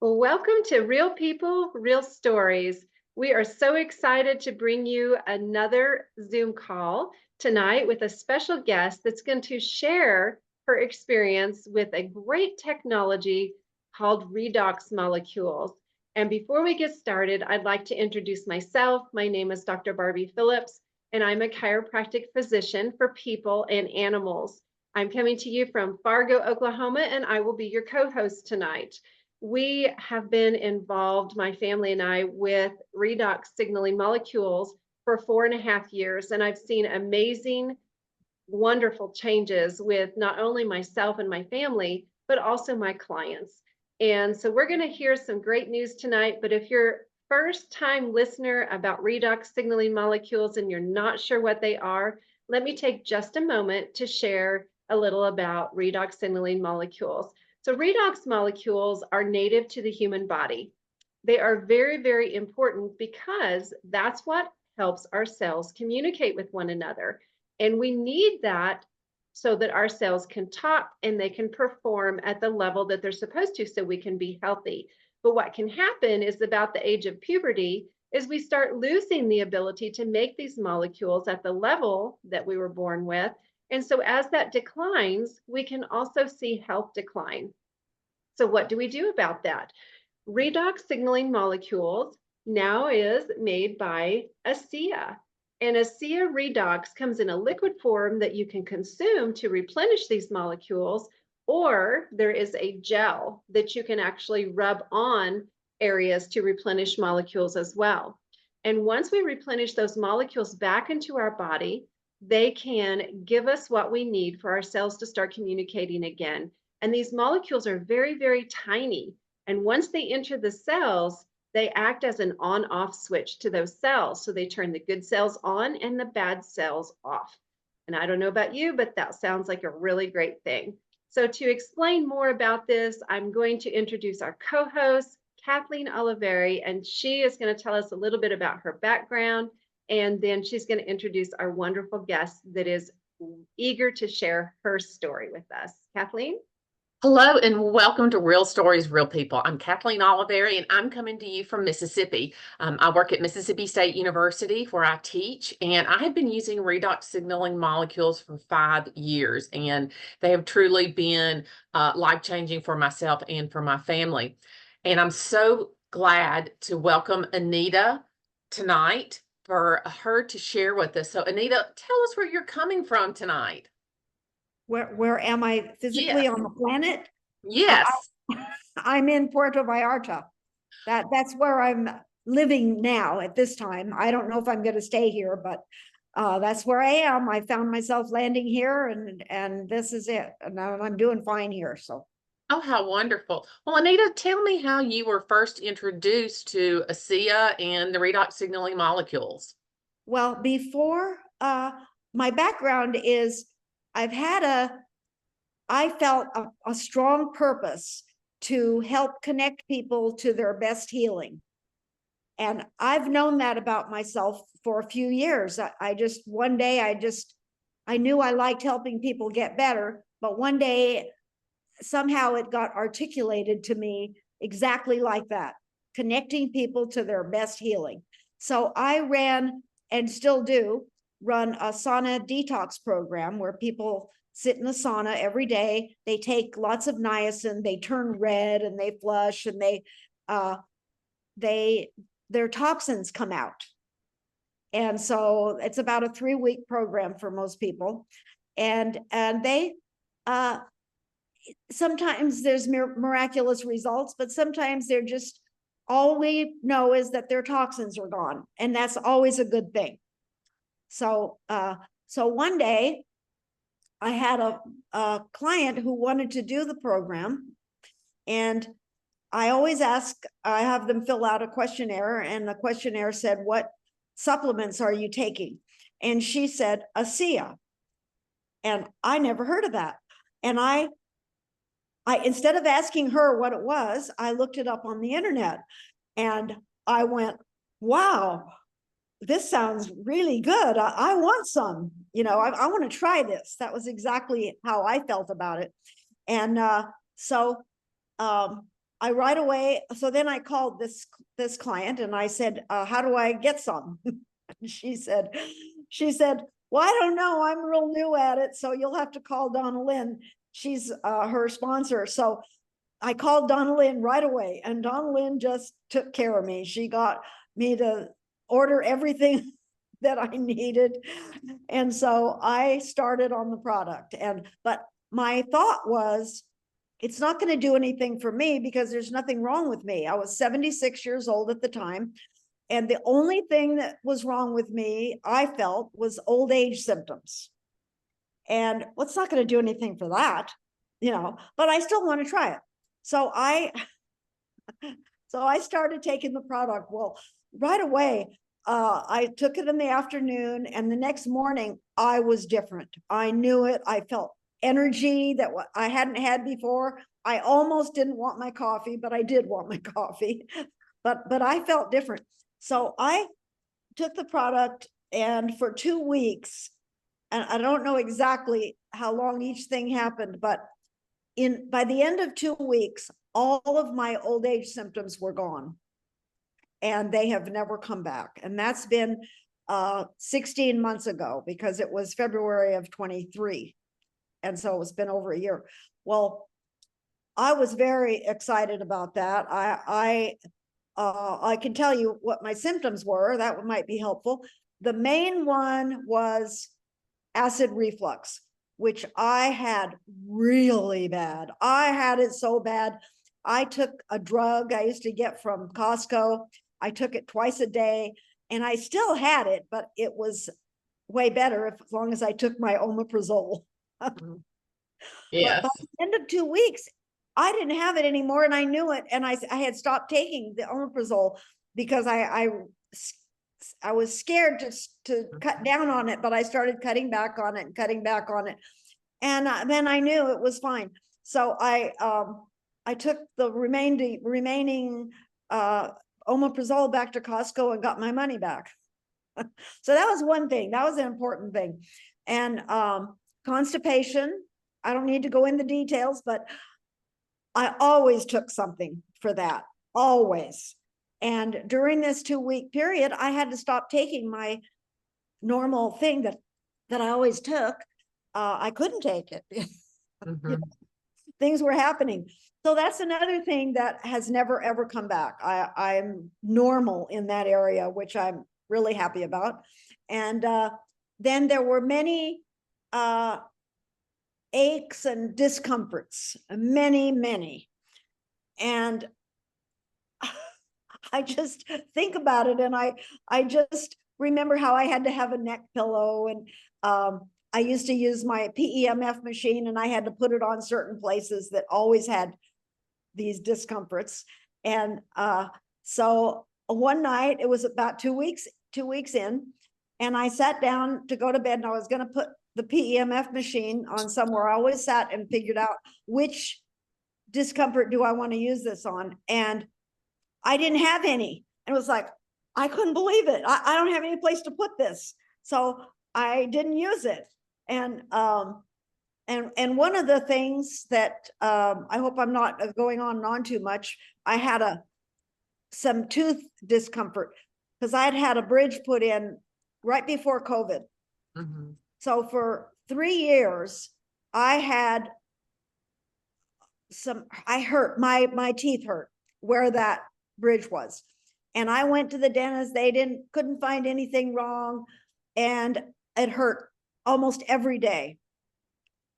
Welcome to Real People, Real Stories. We are so excited to bring you another Zoom call tonight with a special guest that's going to share her experience with a great technology called redox molecules. And before we get started, I'd like to introduce myself. My name is Dr. Barbie Phillips, and I'm a chiropractic physician for people and animals. I'm coming to you from Fargo, Oklahoma, and I will be your co-host tonight. We have been involved, my family and I, with redox signaling molecules for 4.5 years, and I've seen amazing, wonderful changes with not only myself and my family, but also my clients. And so we're going to hear some great news tonight, but if you're first time listener about redox signaling molecules and you're not sure what they are, let me take just a moment to share a little about redox signaling molecules. So redox molecules are native to the human body. They are very, very important because that's what helps our cells communicate with one another. And we need that so that our cells can talk and they can perform at the level that they're supposed to so we can be healthy. But what can happen is about the age of puberty is we start losing the ability to make these molecules at the level that we were born with. And so as that declines, we can also see health decline. So what do we do about that? Redox signaling molecules now is made by ASEA. And ASEA redox comes in a liquid form that you can consume to replenish these molecules, or there is a gel that you can actually rub on areas to replenish molecules as well. And once we replenish those molecules back into our body, they can give us what we need for our cells to start communicating again. And these molecules are very, very tiny. And once they enter the cells, they act as an on-off switch to those cells. So they turn the good cells on and the bad cells off. And I don't know about you, but that sounds like a really great thing. So to explain more about this, I'm going to introduce our co-host, Kathleen Oliveri, and she is going to tell us a little bit about her background. And then she's going to introduce our wonderful guest that is eager to share her story with us. Kathleen? Hello and welcome to Real Stories, Real People. I'm Kathleen Oliveri and I'm coming to you from Mississippi. I work at Mississippi State University where I teach, and I have been using redox signaling molecules for 5 years, and they have truly been life-changing for myself and for my family. And I'm so glad to welcome Anita tonight for her to share with us. So Anita, tell us where you're coming from tonight. Where am I physically Yes. on the planet? Yes. I'm in Puerto Vallarta. That's where I'm living now at this time. I don't know if I'm going to stay here, but that's where I am. I found myself landing here, and this is it. And I'm doing fine here. So. Oh, how wonderful. Well, Anita, tell me how you were first introduced to ASEA and the redox signaling molecules. Well, before my background is I felt a strong purpose to help connect people to their best healing. And I've known that about myself for a few years. One day I knew I liked helping people get better, but one day somehow it got articulated to me exactly like that, connecting people to their best healing. So I ran, and still do, run a sauna detox program where people sit in the sauna every day. They take lots of niacin, they turn red and they flush, and their toxins come out. And so it's about a 3-week program for most people. And they sometimes there's miraculous results, but sometimes they're just, all we know is that their toxins are gone, and that's always a good thing. So one day I had a client who wanted to do the program, and I have them fill out a questionnaire, and the questionnaire said, "What supplements are you taking?" And she said, ASEA. And I never heard of that. And I instead of asking her what it was, I looked it up on the internet, and I went, wow, this sounds really good. I want some, I want to try this. That was exactly how I felt about it. And so I right away, so then I called this client and I said, how do I get some? And she said, well, I don't know, I'm real new at it, so you'll have to call Donna Lynn. She's her sponsor. So I called Donna Lynn right away, and Donna Lynn just took care of me. She got me to order everything that I needed. And so I started on the product. But my thought was, it's not going to do anything for me because there's nothing wrong with me. I was 76 years old at the time. And the only thing that was wrong with me, I felt, was old age symptoms. And what's not going to do anything for that, but I still want to try it. So I started taking the product. Well, right away, I took it in the afternoon, and the next morning I was different. I knew it. I felt energy that I hadn't had before. I almost didn't want my coffee, but I did want my coffee. But I felt different. So I took the product, and for 2 weeks, and I don't know exactly how long each thing happened, but by the end of 2 weeks, all of my old age symptoms were gone, and they have never come back. And that's been 16 months ago, because it was February of 23. And so it's been over a year. Well, I was very excited about that. I can tell you what my symptoms were. That might be helpful. The main one was acid reflux, which I had really bad. I had it so bad. I took a drug I used to get from Costco. I took it twice a day, and I still had it, but it was way better as long as I took my omeprazole. Yes. But by the end of 2 weeks, I didn't have it anymore, and I knew it. And I had stopped taking the omeprazole because I was scared to cut down on it, but I started cutting back on it and cutting back on it. And then I knew it was fine. So I took the remaining omeprazole back to Costco and got my money back. So that was one thing. That was an important thing. And constipation, I don't need to go into details, but I always took something for that, always. And during this 2-week period, I had to stop taking my normal thing that I always took. I couldn't take it. Things were happening. So that's another thing that has never, ever come back. I'm normal in that area, which I'm really happy about. And then there were many aches and discomforts, many. And I just think about it, and I just remember how I had to have a neck pillow, and I used to use my PEMF machine, and I had to put it on certain places that always had these discomforts. And so one night, it was about 2 weeks in, and I sat down to go to bed, and I was going to put the PEMF machine on somewhere. I always sat and figured out which discomfort do I want to use this on. And I didn't have any. And it was like, I couldn't believe it. I don't have any place to put this. So I didn't use it. And one of the things that I hope I'm not going on and on too much, I had some tooth discomfort because I had a bridge put in right before COVID. So for 3 years, I had my teeth hurt where that bridge was. And I went to the dentist. They couldn't find anything wrong. And it hurt almost every day.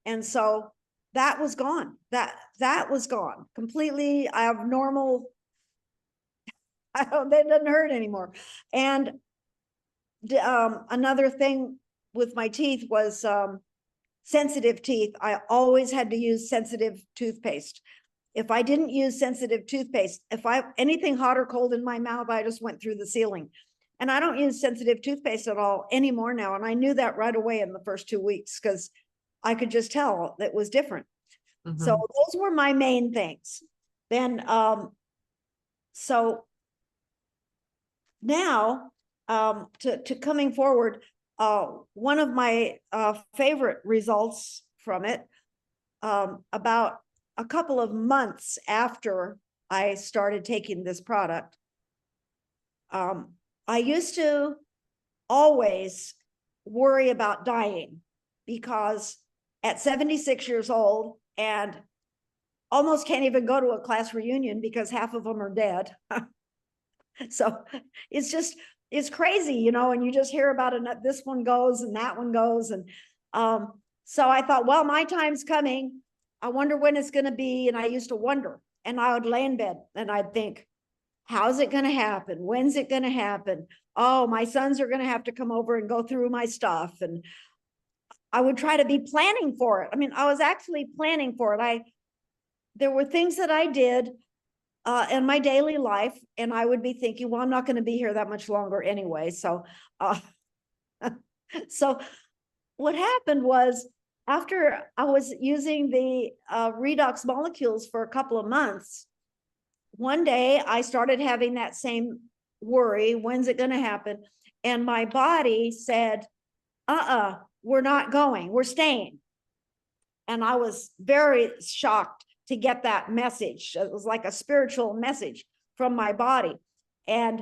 And so that was gone. That was gone completely. I have normal, that doesn't hurt anymore. And another thing with my teeth was sensitive teeth. I always had to use sensitive toothpaste. If I didn't use sensitive toothpaste, anything hot or cold in my mouth, I just went through the ceiling. And I don't use sensitive toothpaste at all anymore now. And I knew that right away in the first 2 weeks because I could just tell that was different. So those were my main things. Then, so now to coming forward, one of my favorite results from it, about a couple of months after I started taking this product. I used to always worry about dying because at 76 years old and almost can't even go to a class reunion because half of them are dead. So it's crazy, you know, and you just hear about it. This one goes and that one goes. And so I thought, well, my time's coming. I wonder when it's going to be. And I used to wonder, and I would lay in bed and I'd think, how's it going to happen? When's it going to happen? Oh, my sons are going to have to come over and go through my stuff. And I would try to be planning for it. I mean, I was actually planning for it. There were things that I did in my daily life, and I would be thinking, well, I'm not going to be here that much longer anyway. So, so what happened was, after I was using the redox molecules for a couple of months, one day I started having that same worry. When's it going to happen? And my body said, we're not going, we're staying. And I was very shocked to get that message. It was like a spiritual message from my body. And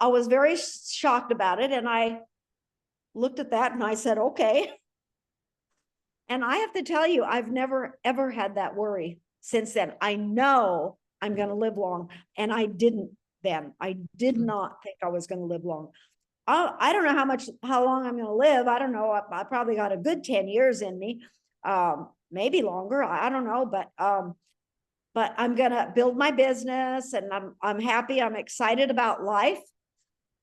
I was very shocked about it. And I looked at that and I said, okay. And I have to tell you, I've never, ever had that worry since then. I know I'm going to live long. And I didn't then. I did not think I was going to live long. I don't know how long I'm going to live. I don't know. I probably got a good 10 years in me. Maybe longer. I don't know, but I'm going to build my business, and I'm happy. I'm excited about life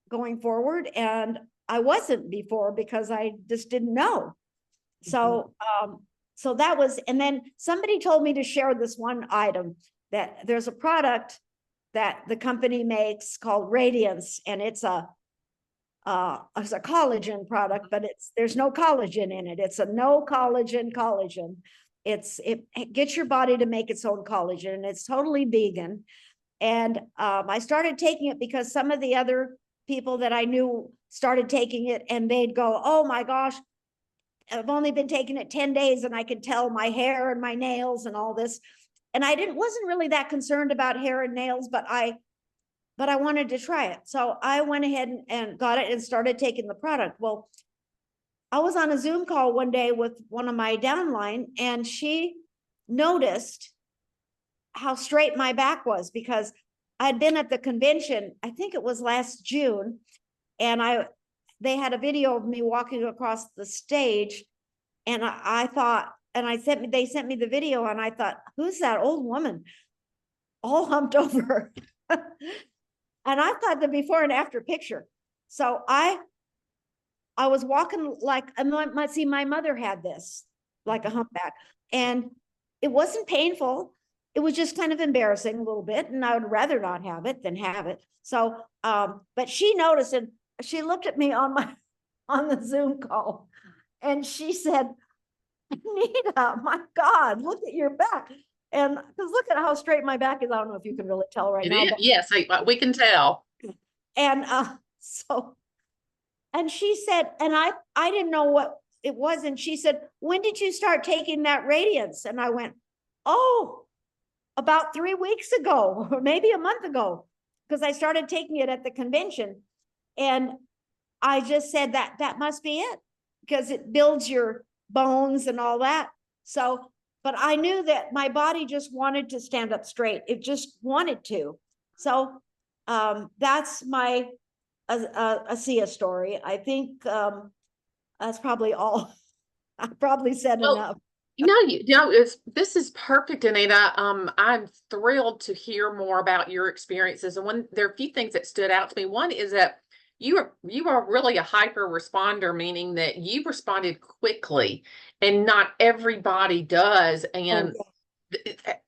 going forward. And I wasn't before because I just didn't know. So, so that was, and then somebody told me to share this one item, that there's a product that the company makes called Radiance, and it's a collagen product, but there's no collagen in it. It's a no collagen collagen. It gets your body to make its own collagen, and it's totally vegan. And I started taking it because some of the other people that I knew started taking it, and they'd go, oh my gosh, I've only been taking it 10 days and I could tell my hair and my nails and all this. And I wasn't really that concerned about hair and nails, but I wanted to try it. So I went ahead and got it and started taking the product. Well, I was on a Zoom call one day with one of my downline, and she noticed how straight my back was because I'd been at the convention, I think it was last June, and they had a video of me walking across the stage, and I thought, and they sent me the video, and I thought, who's that old woman all humped over? And I thought the before and after picture. So I was walking like, see, my mother had this, like a humpback, and it wasn't painful. It was just kind of embarrassing a little bit, and I would rather not have it than have it. So, but she noticed, and she looked at me on the Zoom call, and she said, Anita, my God, look at your back. And because look at how straight my back is. I don't know if you can really tell right now. Yes, we can tell. And and she said, and I didn't know what it was. And she said, when did you start taking that Radiance? And I went, oh, about 3 weeks ago, or maybe a month ago, because I started taking it at the convention. And I just said that must be it, because it builds your bones and all that. So, but I knew that my body just wanted to stand up straight. It just wanted to. So that's my ASEA story. I think that's probably all. I probably said enough. This is perfect, Anita. I'm thrilled to hear more about your experiences. And there are a few things that stood out to me. One is that you are really a hyper responder, meaning that you responded quickly, and not everybody does, and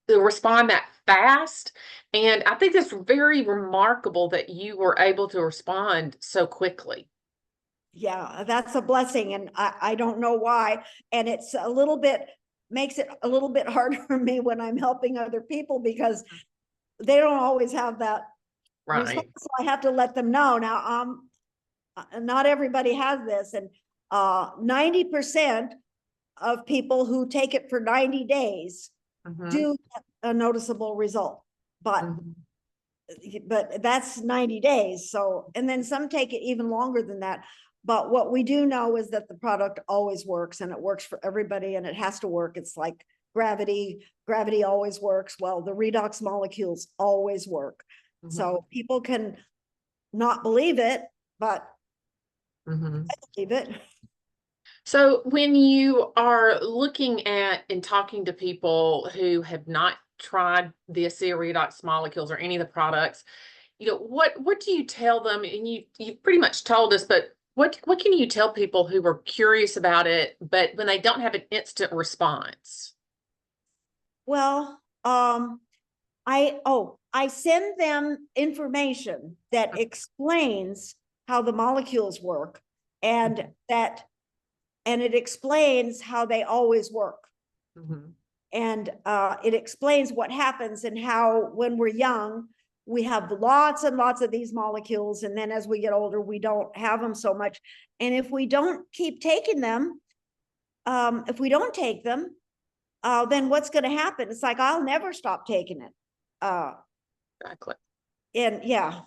they respond that fast. And I think that's very remarkable that you were able to respond so quickly. Yeah, that's a blessing, and I don't know why. And it's makes it a little bit harder for me when I'm helping other people, because they don't always have that. Right. So I have to let them know. Now, not everybody has this, and 90% of people who take it for 90 days do a noticeable result. but Mhm. that's 90 days. So, and then some take it even longer than that. But what we do know is that the product always works, and it works for everybody, and it has to work. It's like gravity always works. Well, the redox molecules always work. Mhm. So people can not believe it, but Mhm. I believe it. So when you are looking at and talking to people who have not tried the ASEA redox molecules or any of the products, what do you tell them? And you pretty much told us, but what can you tell people who are curious about it, but when they don't have an instant response? Well, I send them information that explains how the molecules work, and it explains how they always work. Mhm. And it explains what happens and how when we're young, we have lots and lots of these molecules. And then as we get older, we don't have them so much. And if we don't keep taking them, if we don't take them, then what's going to happen? It's like, I'll never stop taking it. Exactly. And yeah,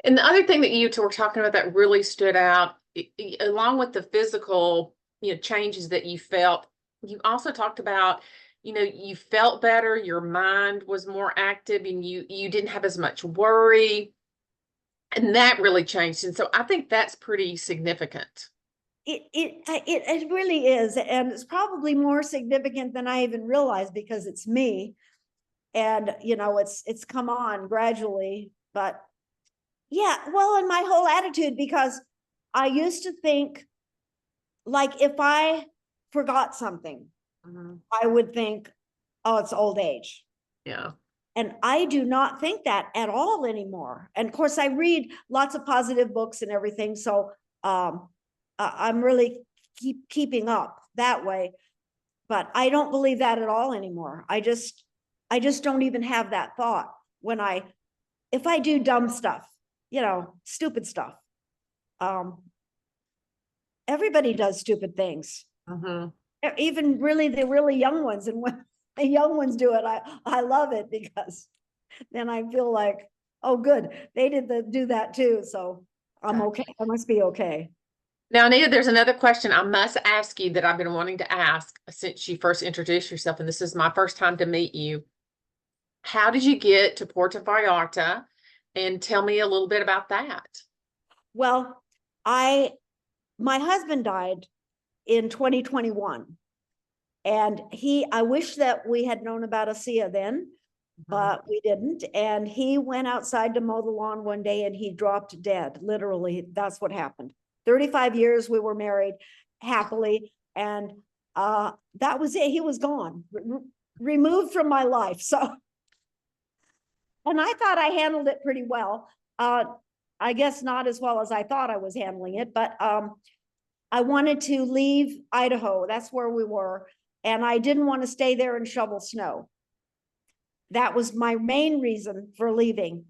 And the other thing that you two were talking about that really stood out, along with the physical, changes that you felt, you also talked about, you felt better, your mind was more active, and you didn't have as much worry, and that really changed. And so I think that's pretty significant. it really is. And it's probably more significant than I even realized, because it's me. And, it's come on gradually, but yeah, well, and my whole attitude, because I used to think, like, if I forgot something, Mhm. I would think, oh, it's old age. Yeah. And I do not think that at all anymore. And of course, I read lots of positive books and everything. So I'm really keeping up that way. But I don't believe that at all anymore. I just don't even have that thought when if I do dumb stuff, stupid stuff. Everybody does stupid things. Mhm. Even really the really young ones. And when the young ones do it, I love it, because then I feel like, oh, good, they do that too. So I'm okay. I must be okay. Now, Anita, there's another question I must ask you that I've been wanting to ask since you first introduced yourself, and this is my first time to meet you. How did you get to Puerto Vallarta? And tell me a little bit about that. Well, my husband died in 2021. And I wish that we had known about ASEA then, but we didn't. And he went outside to mow the lawn one day and he dropped dead. Literally, that's what happened. 35 years we were married happily. And that was it. He was gone, removed from my life. So, and I thought I handled it pretty well. I guess not as well as I thought I was handling it, but I wanted to leave Idaho. That's where we were. And I didn't want to stay there and shovel snow. That was my main reason for leaving,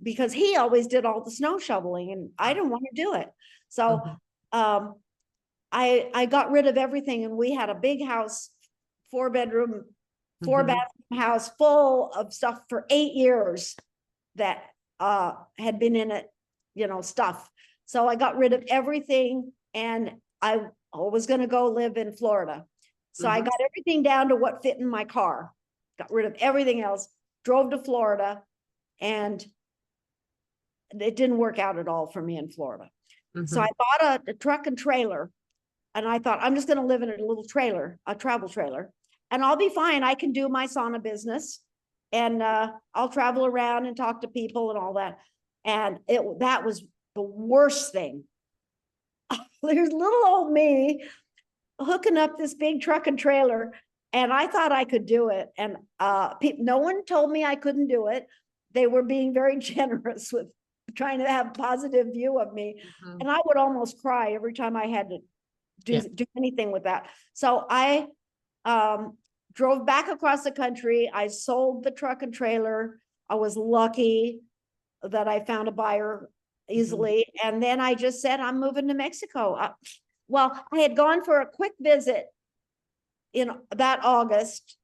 because he always did all the snow shoveling and I didn't want to do it. So I got rid of everything, and we had a big house, 4-bedroom, 4-bathroom house full of stuff for 8 years that had been in it, stuff. So I got rid of everything, and I was going to go live in Florida. So I got everything down to what fit in my car, got rid of everything else, drove to Florida, and it didn't work out at all for me in Florida. So I bought a truck and trailer, and I thought, I'm just going to live in a little trailer, a travel trailer, and I'll be fine. I can do my sauna business, and I'll travel around and talk to people and all that. And that was the worst thing. There's little old me hooking up this big truck and trailer, and I thought I could do it. And no one told me I couldn't do it. They were being very generous with trying to have a positive view of me. And I would almost cry every time I had to do anything with that. So I drove back across the country. I sold the truck and trailer. I was lucky that I found a buyer easily. And then I just said, I'm moving to Mexico. Well, I had gone for a quick visit in that August.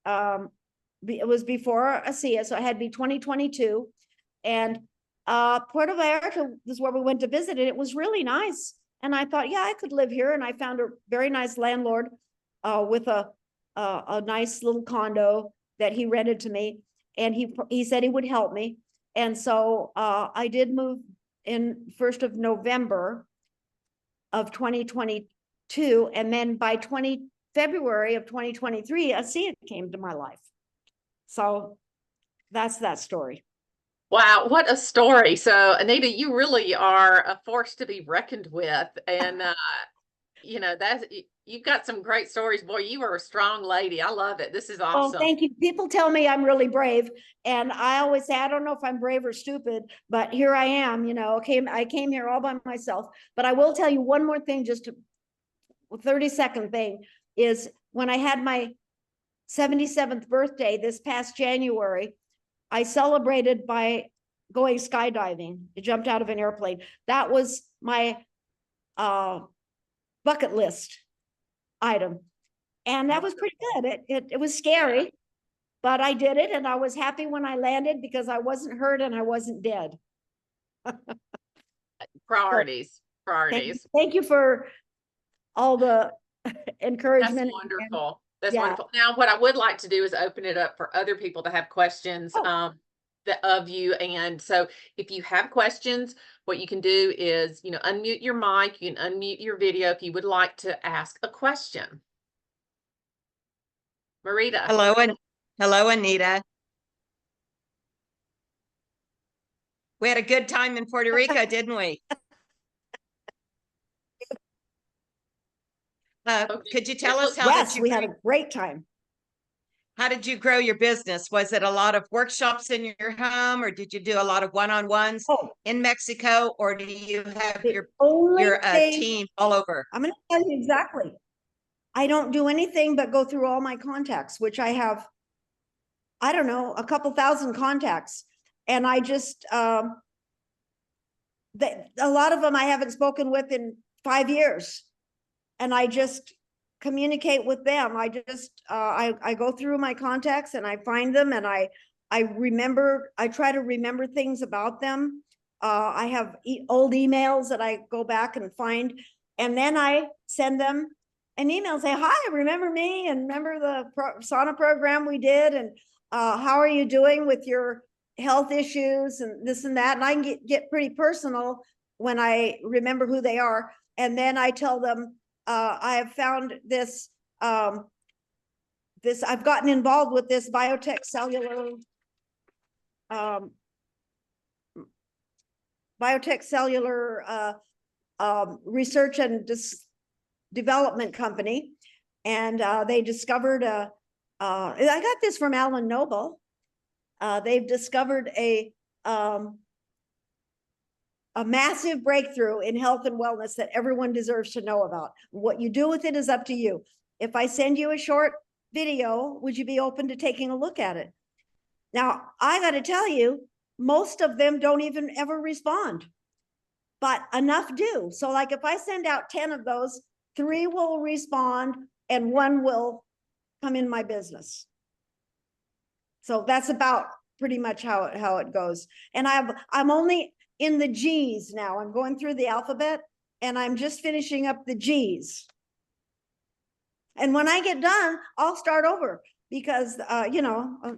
it was before ASEA, so it had to be 2022. And Puerto Vallarta is where we went to visit, and it was really nice. And I thought, yeah, I could live here. And I found a very nice landlord with a nice little condo that he rented to me. And he said he would help me. And so I did move in 1st of November of 2022. And then by February of 2023, ASEA came to my life. So that's that story. Wow, what a story. So Anita, you really are a force to be reckoned with. And you know, you've got some great stories. Boy, you are a strong lady. I love it. This is Oh, awesome. thank you. People tell me I'm really brave. And I always say, I don't know if I'm brave or stupid, but here I am, you know, I came here all by myself. But I will tell you one more thing, just a 30-second thing, is when I had my 77th birthday this past January, I celebrated by going skydiving. I jumped out of an airplane. That was my bucket list item. And that was pretty good. It was scary, but I did it, and I was happy when I landed because I wasn't hurt and I wasn't dead. Priorities, So, priorities. thank you for all the encouragement. That's wonderful. That's yeah. wonderful. Now, what I would like to do is open it up for other people to have questions of you. And so if you have questions, what you can do is, you know, unmute your mic, you can unmute your video if you would like to ask a question. Marita. Hello, Anita. We had a good time in Puerto Rico, didn't we? Could you tell us Yes, we had a great time. How did you grow your business? Was it a lot of workshops in your home, or did you do a lot of one-on-ones in Mexico, or do you have your team all over? I'm going to tell you exactly. I don't do anything but go through all my contacts, which I have, I don't know, a couple thousand contacts. And I just, a lot of them I haven't spoken with in 5 years. And I just communicate with them. I just, I go through my contacts and I find them, and I try to remember things about them. I have old emails that I go back and find, and then I send them an email and say, hi, remember me? And remember the sauna program we did? And how are you doing with your health issues and this and that? And I can get pretty personal when I remember who they are. And then I tell them, I have found this, I've gotten involved with this biotech cellular research and development company. And they discovered, I got this from Alan Noble. They've discovered a massive breakthrough in health and wellness that everyone deserves to know about. What you do with it is up to you. If I send you a short video, would you be open to taking a look at it? Now, I got to tell you, most of them don't even ever respond, but enough do. So like if I send out 10 of those, 3 will respond and 1 will come in my business. So that's about pretty much how it goes. And I'm only in the G's now. I'm going through the alphabet and I'm just finishing up the G's. And when I get done, I'll start over because, you know,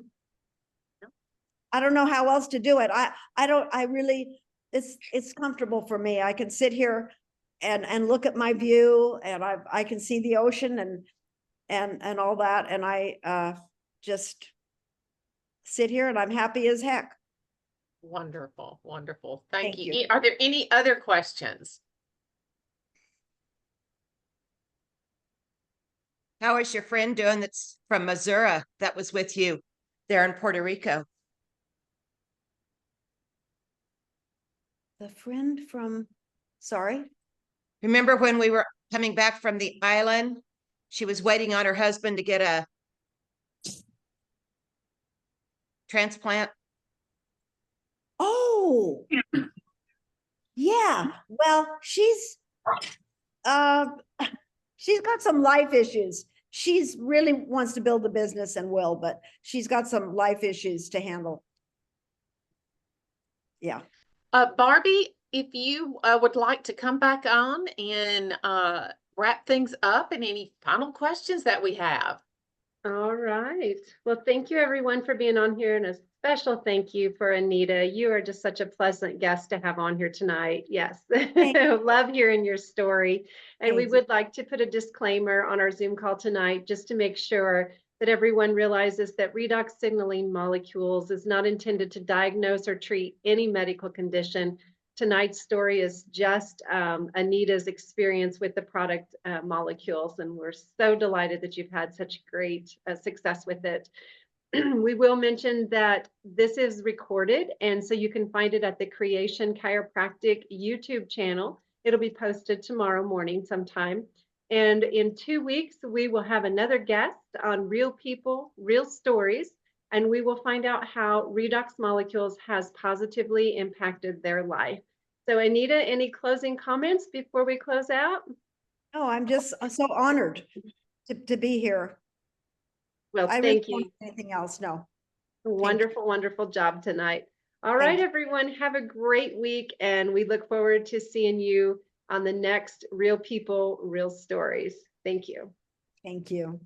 I don't know how else to do it. I really, it's comfortable for me. I can sit here and look at my view, and I can see the ocean and all that. And I just sit here and I'm happy as heck. Wonderful, wonderful. Thank you. Are there any other questions? How is your friend doing that's from Missouri that was with you there in Puerto Rico? The friend from, sorry? Remember when we were coming back from the island? She was waiting on her husband to get a transplant. Oh, yeah. Well, she's got some life issues, she's really wants to build the business and will, but she's got some life issues to handle. Yeah. Barbie, if you would like to come back on and wrap things up and any final questions that we have. All right. Well, thank you everyone for being on here, and a special thank you for Anita. You are just such a pleasant guest to have on here tonight. Yes. Love hearing your story. And we would like to put a disclaimer on our Zoom call tonight just to make sure that everyone realizes that redox signaling molecules is not intended to diagnose or treat any medical condition. Tonight's story is just Anita's experience with the product molecules, and we're so delighted that you've had such great success with it. We will mention that this is recorded, and so you can find it at the Creation Chiropractic YouTube channel. It'll be posted tomorrow morning sometime. And in 2 weeks, we will have another guest on Real People, Real Stories, and we will find out how redox molecules has positively impacted their life. So Anita, any closing comments before we close out? Oh, I'm just so honored to be here. Well, I really thank don't you. have anything else, no. Wonderful, wonderful job tonight. All right, everyone, have a great week, and we look forward to seeing you on the next Real People, Real Stories. Thank you. Thank you.